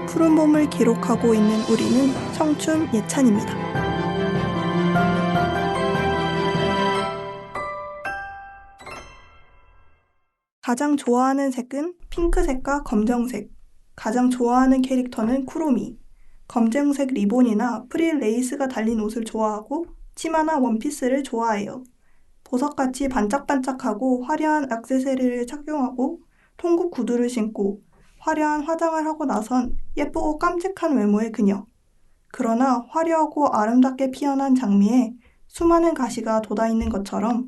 푸른 봄을 기록하고 있는 우리는 청춘 예찬입니다. 가장 좋아하는 색은 핑크색과 검정색. 가장 좋아하는 캐릭터는 쿠로미. 검정색 리본이나 프릴 레이스가 달린 옷을 좋아하고 치마나 원피스를 좋아해요. 보석같이 반짝반짝하고 화려한 액세서리를 착용하고 통굽 구두를 신고 화려한 화장을 하고 나선 예쁘고 깜찍한 외모의 그녀. 그러나 화려하고 아름답게 피어난 장미에 수많은 가시가 돋아있는 것처럼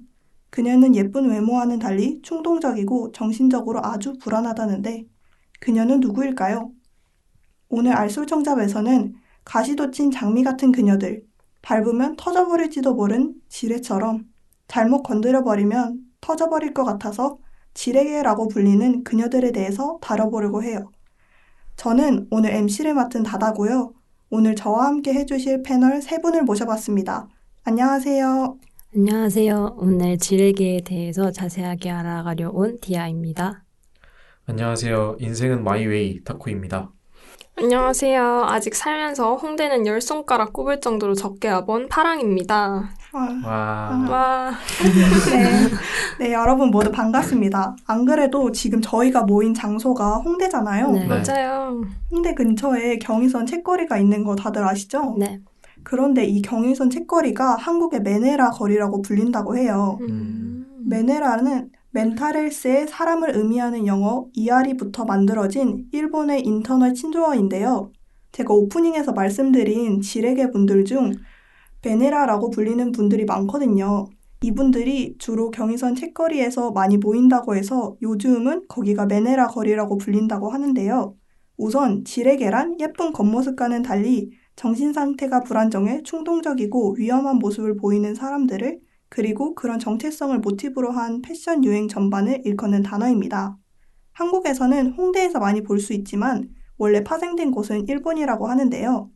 그녀는 예쁜 외모와는 달리 충동적이고 정신적으로 아주 불안하다는데 그녀는 누구일까요? 오늘 알쓸정잡에서는 가시 돋친 장미 같은 그녀들, 밟으면 터져버릴지도 모른 지뢰처럼 잘못 건드려버리면 터져버릴 것 같아서 지뢰개라고 불리는 그녀들에 대해서 다뤄보려고 해요. 저는 오늘 MC를 맡은 다다고요. 오늘 저와 함께 해주실 패널 세 분을 모셔봤습니다. 안녕하세요. 안녕하세요. 오늘 지뢰개에 대해서 자세하게 알아가려 온 디아입니다. 안녕하세요. 인생은 마이웨이 타쿠입니다. 안녕하세요. 아직 살면서 홍대는 10손가락 꼽을 정도로 적게 와본 파랑입니다. 와. 네, 여러분 모두 반갑습니다. 안 그래도 지금 저희가 모인 장소가 홍대잖아요. 네. 맞아요. 홍대 근처에 경의선 책거리가 있는 거 다들 아시죠? 네. 그런데 이 경의선 책거리가 한국의 메네라 거리라고 불린다고 해요. 메네라는 멘탈 헬스의 사람을 의미하는 영어 이아리부터 만들어진 일본의 인터넷 신조어인데요. 제가 오프닝에서 말씀드린 지레개 분들 중 베네라라고 불리는 분들이 많거든요. 이분들이 주로 경의선 책거리에서 많이 모인다고 해서 요즘은 거기가 메네라 거리라고 불린다고 하는데요. 우선 지레개란 예쁜 겉모습과는 달리 정신 상태가 불안정해 충동적이고 위험한 모습을 보이는 사람들을 그리고 그런 정체성을 모티브로 한 패션 유행 전반을 일컫는 단어입니다. 한국에서는 홍대에서 많이 볼 수 있지만 원래 파생된 곳은 일본이라고 하는데요.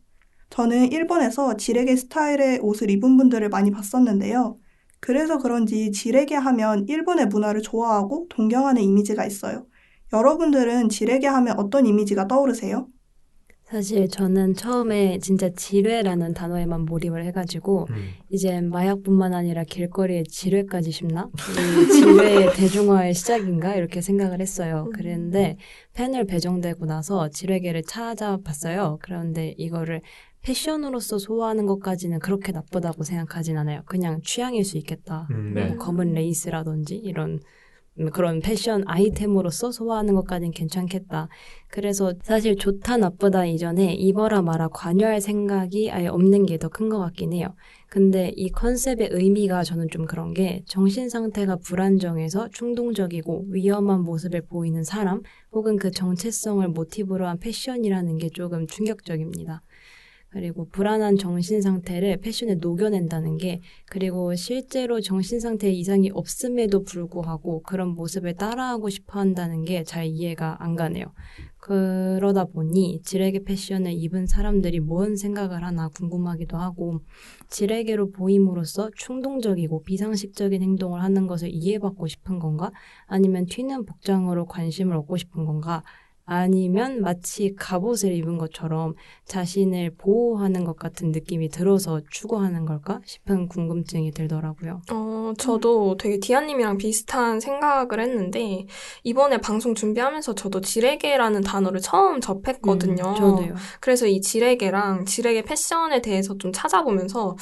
저는 일본에서 지레개 스타일의 옷을 입은 분들을 많이 봤었는데요. 그래서 그런지 지레개 하면 일본의 문화를 좋아하고 동경하는 이미지가 있어요. 여러분들은 지레개 하면 어떤 이미지가 떠오르세요? 사실 저는 처음에 진짜 지뢰라는 단어에만 몰입을 해가지고 이제 마약뿐만 아니라 길거리에 지뢰까지 심나? 이 지뢰의 대중화의 시작인가? 이렇게 생각을 했어요. 그랬는데 패널 배정되고 나서 지뢰개를 찾아봤어요. 그런데 이거를 패션으로서 소화하는 것까지는 그렇게 나쁘다고 생각하진 않아요. 그냥 취향일 수 있겠다. 네. 뭐 검은 레이스라든지 이런 그런 패션 아이템으로서 소화하는 것까지는 괜찮겠다. 그래서 사실 좋다 나쁘다 이전에 입어라 마라 관여할 생각이 아예 없는 게 더 큰 것 같긴 해요. 근데 이 컨셉의 의미가 저는 좀 그런 게 정신 상태가 불안정해서 충동적이고 위험한 모습을 보이는 사람 혹은 그 정체성을 모티브로 한 패션이라는 게 조금 충격적입니다. 그리고 불안한 정신 상태를 패션에 녹여낸다는 게 그리고 실제로 정신 상태에 이상이 없음에도 불구하고 그런 모습을 따라하고 싶어 한다는 게 잘 이해가 안 가네요. 그러다 보니 지레개 패션을 입은 사람들이 뭔 생각을 하나 궁금하기도 하고 지레개로 보임으로써 충동적이고 비상식적인 행동을 하는 것을 이해받고 싶은 건가? 아니면 튀는 복장으로 관심을 얻고 싶은 건가? 아니면 마치 갑옷을 입은 것처럼 자신을 보호하는 것 같은 느낌이 들어서 추구하는 걸까 싶은 궁금증이 들더라고요. 저도 되게 디아님이랑 비슷한 생각을 했는데 이번에 방송 준비하면서 저도 지레개라는 단어를 처음 접했거든요. 저도요. 그래서 이 지레개랑 지레개 패션에 대해서 좀 찾아보면서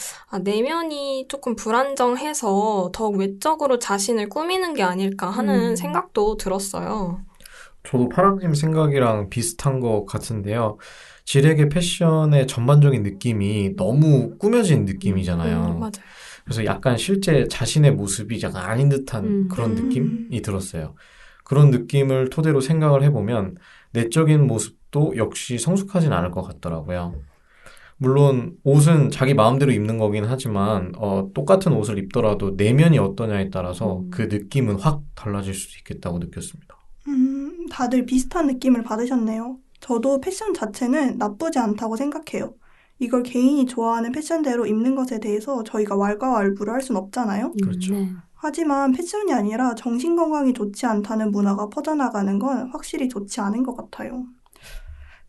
내면이 조금 불안정해서 더욱 외적으로 자신을 꾸미는 게 아닐까 하는 생각도 들었어요. 저도 파랑님 생각이랑 비슷한 것 같은데요. 지레개 패션의 전반적인 느낌이 너무 꾸며진 느낌이잖아요. 맞아요. 그래서 약간 실제 자신의 모습이 약간 아닌 듯한 그런 느낌이 들었어요. 그런 느낌을 토대로 생각을 해보면 내적인 모습도 역시 성숙하진 않을 것 같더라고요. 물론 옷은 자기 마음대로 입는 거긴 하지만 똑같은 옷을 입더라도 내면이 어떠냐에 따라서 그 느낌은 확 달라질 수도 있겠다고 느꼈습니다. 다들 비슷한 느낌을 받으셨네요. 저도 패션 자체는 나쁘지 않다고 생각해요. 이걸 개인이 좋아하는 패션대로 입는 것에 대해서 저희가 왈가왈부를 할 순 없잖아요. 그렇죠. 네. 하지만 패션이 아니라 정신건강이 좋지 않다는 문화가 퍼져나가는 건 확실히 좋지 않은 것 같아요.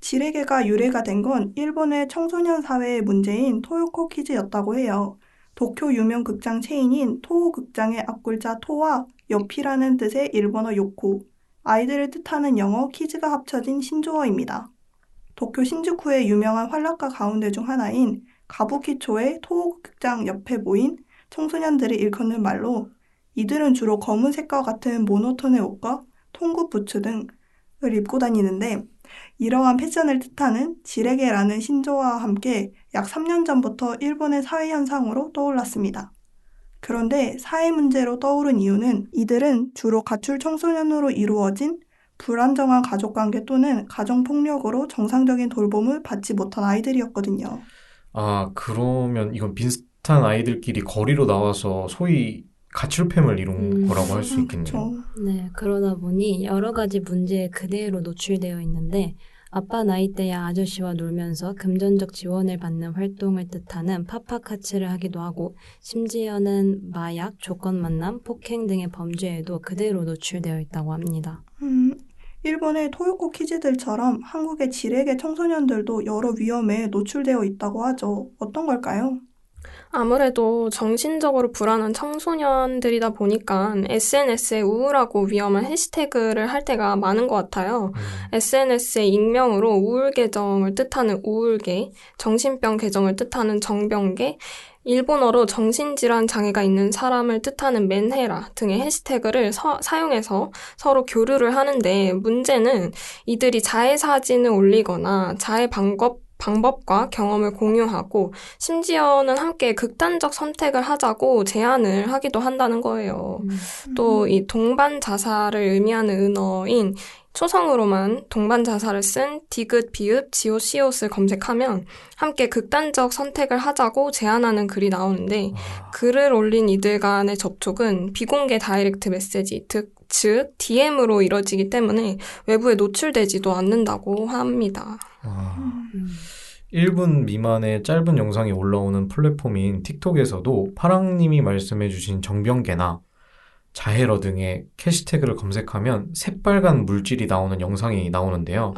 지레게가 유래가 된 건 일본의 청소년 사회의 문제인 토요코 키즈였다고 해요. 도쿄 유명 극장 체인인 토호 극장의 앞글자 토와 옆이라는 뜻의 일본어 요코, 아이들을 뜻하는 영어 키즈가 합쳐진 신조어입니다. 도쿄 신주쿠의 유명한 환락가 가운데 중 하나인 가부키초의 토호 극장 옆에 모인 청소년들을 일컫는 말로 이들은 주로 검은 색과 같은 모노톤의 옷과 통구 부츠 등을 입고 다니는데 이러한 패션을 뜻하는 지레게라는 신조어와 함께 약 3년 전부터 일본의 사회 현상으로 떠올랐습니다. 그런데 사회 문제로 떠오른 이유는 이들은 주로 가출 청소년으로 이루어진 불안정한 가족관계 또는 가정폭력으로 정상적인 돌봄을 받지 못한 아이들이었거든요. 아, 그러면 이건 비슷한 아이들끼리 거리로 나와서 소위 가출팸을 이룬 거라고 할 수 있겠네요. 그쵸. 네, 그러다 보니 여러 가지 문제에 그대로 노출되어 있는데 아빠 나이대야 아저씨와 놀면서 금전적 지원을 받는 활동을 뜻하는 파파카츠를 하기도 하고 심지어는 마약, 조건 만남, 폭행 등의 범죄에도 그대로 노출되어 있다고 합니다. 일본의 토요코 키즈들처럼 한국의 지레게 청소년들도 여러 위험에 노출되어 있다고 하죠. 어떤 걸까요? 아무래도 정신적으로 불안한 청소년들이다 보니까 SNS에 우울하고 위험한 해시태그를 할 때가 많은 것 같아요. SNS의 익명으로 우울 계정을 뜻하는 우울계, 정신병 계정을 뜻하는 정병계, 일본어로 정신질환 장애가 있는 사람을 뜻하는 맨헤라 등의 해시태그를 사용해서 서로 교류를 하는데 문제는 이들이 자해 사진을 올리거나 자해 방법과 경험을 공유하고 심지어는 함께 극단적 선택을 하자고 제안을 하기도 한다는 거예요. 또 이 동반 자살을 의미하는 은어인 초성으로만 동반 자살을 쓴 디귿, 비읍, 지읒, 시옷을 검색하면 함께 극단적 선택을 하자고 제안하는 글이 나오는데 글을 올린 이들 간의 접촉은 비공개 다이렉트 메시지, 즉 DM으로 이뤄지기 때문에 외부에 노출되지도 않는다고 합니다. 1분 미만의 짧은 영상이 올라오는 플랫폼인 틱톡에서도 파랑님이 말씀해주신 정병계나 자해러 등의 해시태그를 검색하면 새빨간 물질이 나오는 영상이 나오는데요.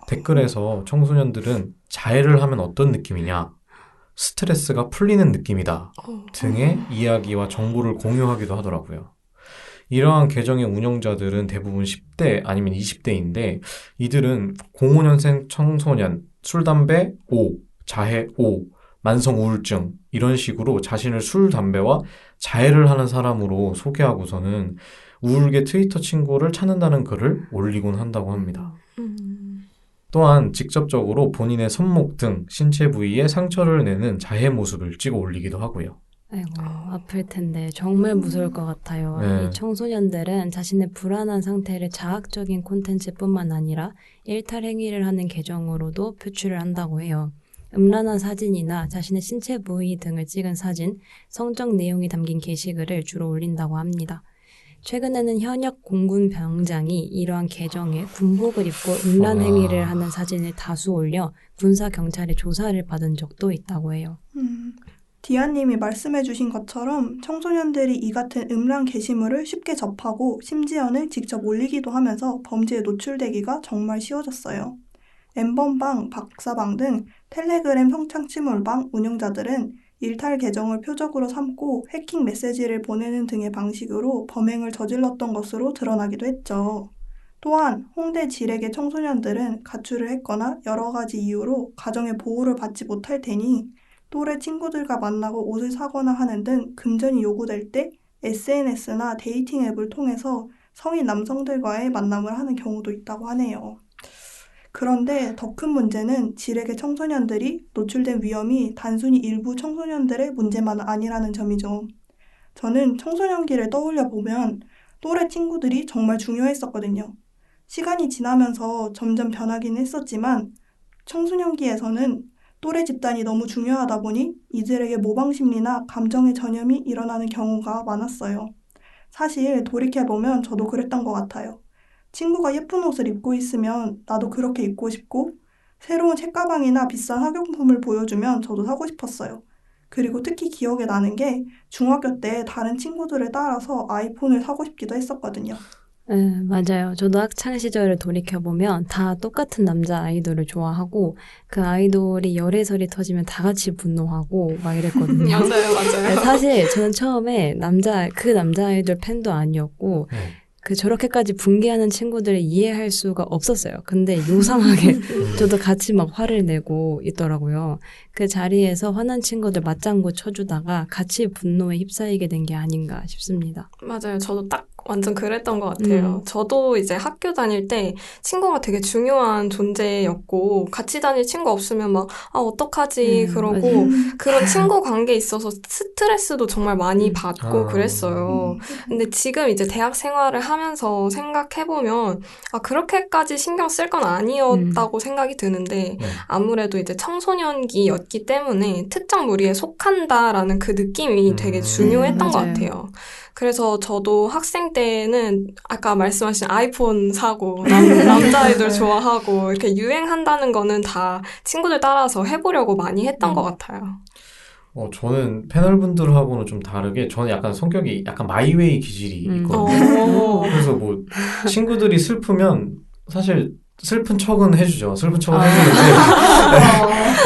댓글에서 청소년들은 자해를 하면 어떤 느낌이냐, 스트레스가 풀리는 느낌이다 등의 이야기와 정보를 공유하기도 하더라고요. 이러한 계정의 운영자들은 대부분 10대 아니면 20대인데 이들은 05년생 청소년, 술, 담배 O, 자해 O, 만성 우울증 이런 식으로 자신을 술, 담배와 자해를 하는 사람으로 소개하고서는 우울계 트위터 친구를 찾는다는 글을 올리곤 한다고 합니다. 또한 직접적으로 본인의 손목 등 신체 부위에 상처를 내는 자해 모습을 찍어 올리기도 하고요. 아이고, 아플 텐데 정말 무서울 것 같아요. 네. 이 청소년들은 자신의 불안한 상태를 자학적인 콘텐츠뿐만 아니라 일탈 행위를 하는 계정으로도 표출을 한다고 해요. 음란한 사진이나 자신의 신체 부위 등을 찍은 사진, 성적 내용이 담긴 게시글을 주로 올린다고 합니다. 최근에는 현역 공군 병장이 이러한 계정에 군복을 입고 음란 행위를 하는 사진을 다수 올려 군사 경찰의 조사를 받은 적도 있다고 해요. 디아님이 말씀해주신 것처럼 청소년들이 이 같은 음란 게시물을 쉽게 접하고 심지어는 직접 올리기도 하면서 범죄에 노출되기가 정말 쉬워졌어요. 엠번방, 박사방 등 텔레그램 성착취물방 운영자들은 일탈 계정을 표적으로 삼고 해킹 메시지를 보내는 등의 방식으로 범행을 저질렀던 것으로 드러나기도 했죠. 또한 홍대 지레게 청소년들은 가출을 했거나 여러 가지 이유로 가정의 보호를 받지 못할 테니 또래 친구들과 만나고 옷을 사거나 하는 등 금전이 요구될 때 SNS나 데이팅 앱을 통해서 성인 남성들과의 만남을 하는 경우도 있다고 하네요. 그런데 더 큰 문제는 지레게 청소년들이 노출된 위험이 단순히 일부 청소년들의 문제만 아니라는 점이죠. 저는 청소년기를 떠올려 보면 또래 친구들이 정말 중요했었거든요. 시간이 지나면서 점점 변하긴 했었지만 청소년기에서는 또래 집단이 너무 중요하다 보니 이들에게 모방 심리나 감정의 전염이 일어나는 경우가 많았어요. 사실 돌이켜보면 저도 그랬던 것 같아요. 친구가 예쁜 옷을 입고 있으면 나도 그렇게 입고 싶고 새로운 책가방이나 비싼 학용품을 보여주면 저도 사고 싶었어요. 그리고 특히 기억에 나는 게 중학교 때 다른 친구들을 따라서 아이폰을 사고 싶기도 했었거든요. 네, 맞아요. 저도 학창 시절을 돌이켜보면 다 똑같은 남자 아이돌을 좋아하고 그 아이돌이 열애설이 터지면 다 같이 분노하고 막 이랬거든요. 맞아요. 네, 사실 저는 처음에 그 남자 아이돌 팬도 아니었고 그 저렇게까지 붕괴하는 친구들을 이해할 수가 없었어요. 근데 요상하게 저도 같이 막 화를 내고 있더라고요. 그 자리에서 화난 친구들 맞장구 쳐주다가 같이 분노에 휩싸이게 된 게 아닌가 싶습니다. 맞아요. 저도 딱 완전 그랬던 것 같아요. 저도 이제 학교 다닐 때 친구가 되게 중요한 존재였고 같이 다닐 친구 없으면 막 어떡하지 그러고 맞아요. 그런 친구 관계에 있어서 스트레스도 정말 많이 받고 그랬어요. 근데 지금 이제 대학 생활을 하면서 생각해보면 그렇게까지 신경 쓸 건 아니었다고 생각이 드는데 아무래도 이제 청소년기였기 때문에 특정 무리에 속한다라는 그 느낌이 되게 중요했던 것 맞아요. 같아요. 그래서 저도 학생 때는 아까 말씀하신 아이폰 사고 남자아이들 좋아하고 이렇게 유행한다는 거는 다 친구들 따라서 해보려고 많이 했던 것 같아요. 저는 패널분들하고는 좀 다르게 저는 약간 성격이 약간 마이웨이 기질이 있거든요. 그래서 뭐 친구들이 슬프면 사실 슬픈 척은 해주죠. 슬픈 척은 해주는데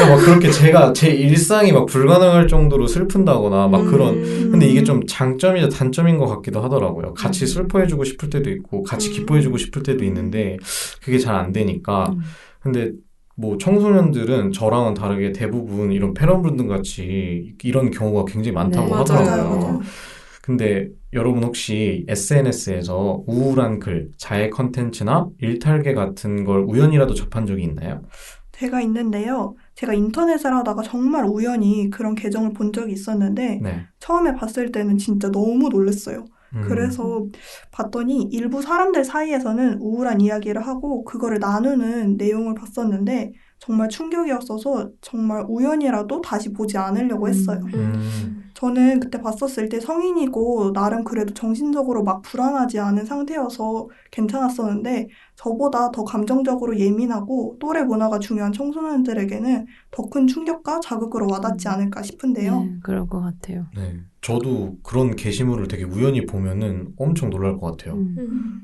막 그렇게 제가 제 일상이 막 불가능할 정도로 슬픈다거나 막 그런 근데 이게 좀 장점이자 단점인 것 같기도 하더라고요. 같이 슬퍼해주고 싶을 때도 있고 같이 기뻐해주고 싶을 때도 있는데 그게 잘 안 되니까 근데 뭐 청소년들은 저랑은 다르게 대부분 이런 패널분들 같이 이런 경우가 굉장히 많다고 하더라고요. 맞아요. 근데 여러분 혹시 SNS에서 우울한 글, 자해 컨텐츠나 일탈계 같은 걸 우연이라도 접한 적이 있나요? 제가 있는데요. 제가 인터넷을 하다가 정말 우연히 그런 계정을 본 적이 있었는데 처음에 봤을 때는 진짜 너무 놀랐어요. 그래서 봤더니 일부 사람들 사이에서는 우울한 이야기를 하고 그거를 나누는 내용을 봤었는데 정말 충격이었어서 정말 우연이라도 다시 보지 않으려고 했어요. 저는 그때 봤었을 때 성인이고 나름 그래도 정신적으로 막 불안하지 않은 상태여서 괜찮았었는데 저보다 더 감정적으로 예민하고 또래 문화가 중요한 청소년들에게는 더 큰 충격과 자극으로 와닿지 않을까 싶은데요. 네, 그럴 것 같아요. 네, 저도 그런 게시물을 되게 우연히 보면은 엄청 놀랄 것 같아요.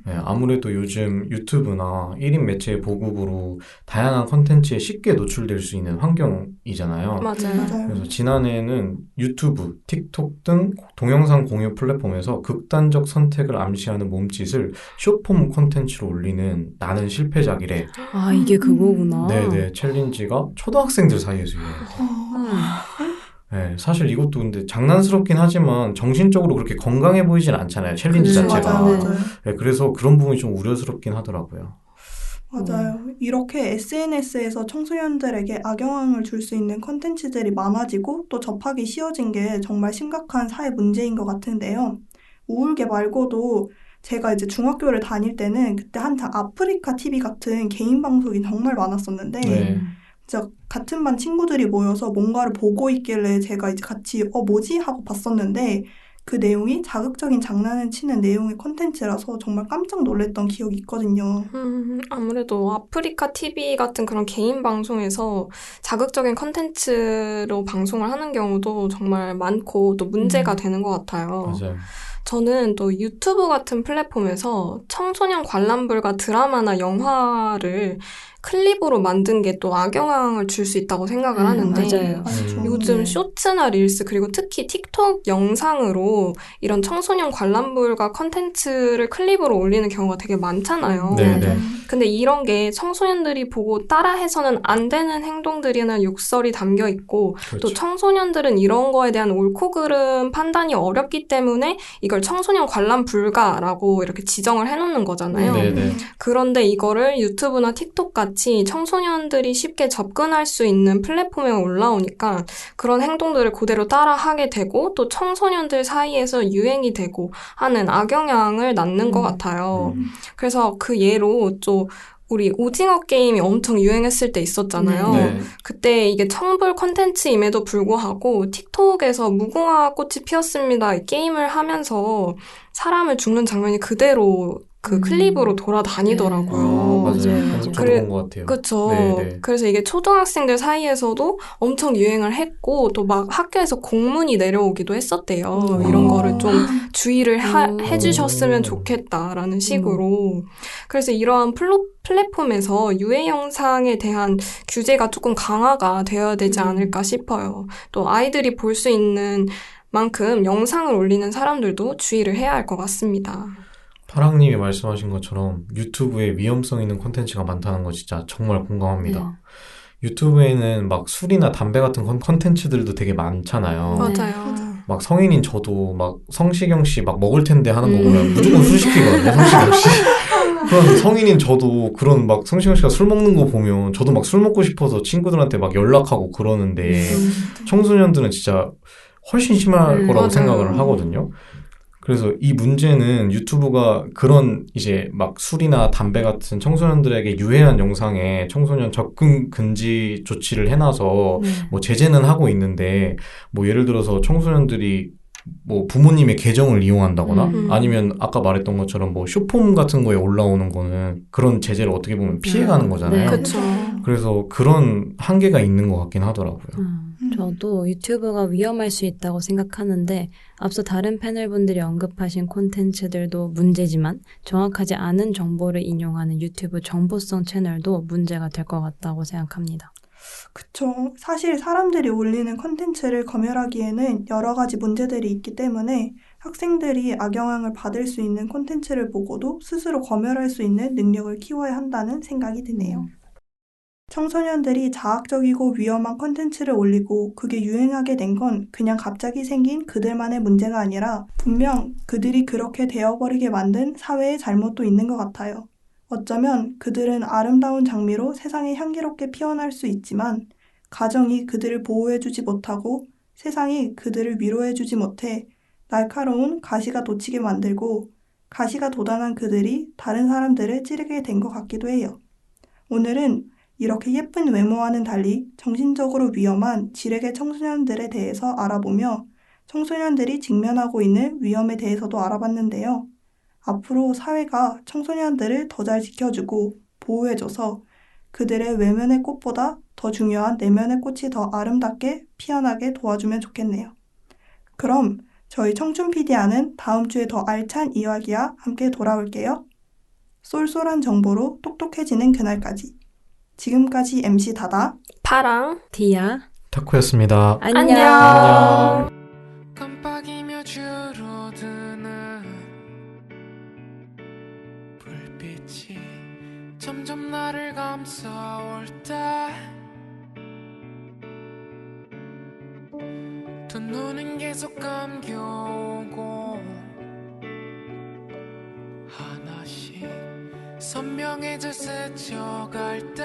네, 아무래도 요즘 유튜브나 1인 매체의 보급으로 다양한 콘텐츠에 쉽게 노출될 수 있는 환경이잖아요. 맞아요. 그래서 지난해에는 유튜브, 틱톡 등 동영상 공유 플랫폼에서 극단적 선택을 암시하는 몸짓을 숏폼 콘텐츠로 올리는 나는 실패작이래. 이게 그거구나. 네네, 챌린지가 초등학생들 사이에서 유행해요. 네, 사실 이것도 근데 장난스럽긴 하지만 정신적으로 그렇게 건강해 보이진 않잖아요. 챌린지 자체가. 맞아요. 네, 그래서 그런 부분이 좀 우려스럽긴 하더라고요. 맞아요. 이렇게 SNS에서 청소년들에게 악영향을 줄 수 있는 콘텐츠들이 많아지고 또 접하기 쉬워진 게 정말 심각한 사회 문제인 것 같은데요. 우울계 말고도 제가 이제 중학교를 다닐 때는 그때 한창 아프리카 TV 같은 개인 방송이 정말 많았었는데 진짜 같은 반 친구들이 모여서 뭔가를 보고 있길래 제가 이제 같이 뭐지? 하고 봤었는데 그 내용이 자극적인 장난을 치는 내용의 콘텐츠라서 정말 깜짝 놀랐던 기억이 있거든요. 아무래도 아프리카 TV 같은 그런 개인 방송에서 자극적인 콘텐츠로 방송을 하는 경우도 정말 많고 또 문제가 되는 것 같아요. 맞아요. 저는 또 유튜브 같은 플랫폼에서 청소년 관람불가 드라마나 영화를 클립으로 만든 게 또 악영향을 줄 수 있다고 생각을 하는데 맞아요. 요즘 쇼츠나 릴스 그리고 특히 틱톡 영상으로 이런 청소년 관람불가 컨텐츠를 클립으로 올리는 경우가 되게 많잖아요. 근데 이런 게 청소년들이 보고 따라해서는 안 되는 행동들이나 욕설이 담겨 있고 또 청소년들은 이런 거에 대한 옳고 그름 판단이 어렵기 때문에 이걸 청소년 관람 불가라고 이렇게 지정을 해놓는 거잖아요. 그런데 이거를 유튜브나 틱톡 같이 청소년들이 쉽게 접근할 수 있는 플랫폼에 올라오니까 그런 행동들을 그대로 따라하게 되고 또 청소년들 사이에서 유행이 되고 하는 악영향을 낳는 것 같아요. 그래서 그 예로 좀 우리 오징어 게임이 엄청 유행했을 때 있었잖아요. 그때 이게 청불 콘텐츠임에도 불구하고 틱톡에서 무궁화 꽃이 피었습니다. 이 게임을 하면서 사람을 죽는 장면이 그대로 그 클립으로 돌아다니더라고요. 맞아요. 저도 그래- 본 것 같아요. 그쵸. 네. 그래서 이게 초등학생들 사이에서도 엄청 유행을 했고, 또 막 학교에서 공문이 내려오기도 했었대요. 이런 거를 좀 주의를 해주셨으면 좋겠다라는 식으로. 그래서 이러한 플랫폼에서 유해 영상에 대한 규제가 조금 강화가 되어야 되지 않을까 싶어요. 또 아이들이 볼 수 있는 만큼 영상을 올리는 사람들도 주의를 해야 할 것 같습니다. 파랑님이 말씀하신 것처럼 유튜브에 위험성 있는 콘텐츠가 많다는 거 진짜 정말 공감합니다. 유튜브에는 막 술이나 담배 같은 콘텐츠들도 되게 많잖아요. 맞아요. 막 성인인 저도 막 성시경 씨 막 먹을 텐데 하는 거 보면 무조건 술 시키거든요, 성시경 씨. 그런 성인인 저도 그런 막 성시경 씨가 술 먹는 거 보면 저도 막 술 먹고 싶어서 친구들한테 막 연락하고 그러는데 청소년들은 진짜 훨씬 심할 거라고 맞아요. 생각을 하거든요. 그래서 이 문제는 유튜브가 그런 이제 막 술이나 담배 같은 청소년들에게 유해한 영상에 청소년 접근 금지 조치를 해놔서 뭐 제재는 하고 있는데 뭐 예를 들어서 청소년들이 뭐 부모님의 계정을 이용한다거나 아니면 아까 말했던 것처럼 뭐 쇼폼 같은 거에 올라오는 거는 그런 제재를 어떻게 보면 피해가는 거잖아요. 그렇죠. 그래서 그런 한계가 있는 것 같긴 하더라고요. 저도 유튜브가 위험할 수 있다고 생각하는데 앞서 다른 패널분들이 언급하신 콘텐츠들도 문제지만 정확하지 않은 정보를 인용하는 유튜브 정보성 채널도 문제가 될 것 같다고 생각합니다. 그쵸. 사실 사람들이 올리는 콘텐츠를 검열하기에는 여러 가지 문제들이 있기 때문에 학생들이 악영향을 받을 수 있는 콘텐츠를 보고도 스스로 검열할 수 있는 능력을 키워야 한다는 생각이 드네요. 청소년들이 자학적이고 위험한 콘텐츠를 올리고 그게 유행하게 된 건 그냥 갑자기 생긴 그들만의 문제가 아니라 분명 그들이 그렇게 되어버리게 만든 사회의 잘못도 있는 것 같아요. 어쩌면 그들은 아름다운 장미로 세상에 향기롭게 피어날 수 있지만 가정이 그들을 보호해주지 못하고 세상이 그들을 위로해주지 못해 날카로운 가시가 돋치게 만들고 가시가 돋아난 그들이 다른 사람들을 찌르게 된 것 같기도 해요. 오늘은 이렇게 예쁜 외모와는 달리 정신적으로 위험한 지레개 청소년들에 대해서 알아보며 청소년들이 직면하고 있는 위험에 대해서도 알아봤는데요. 앞으로 사회가 청소년들을 더 잘 지켜주고 보호해줘서 그들의 외면의 꽃보다 더 중요한 내면의 꽃이 더 아름답게 피어나게 도와주면 좋겠네요. 그럼 저희 청춘 PD와는 다음 주에 더 알찬 이야기와 함께 돌아올게요. 쏠쏠한 정보로 똑똑해지는 그날까지. 지금까지 MC 다다, 파랑, 디아, 타코였습니다. 안녕. 깜빡이며 줄어드는 불빛이 점점 나를 감싸올 때 두 눈은 계속 감겨오고 하나씩 선명해져 스쳐갈 때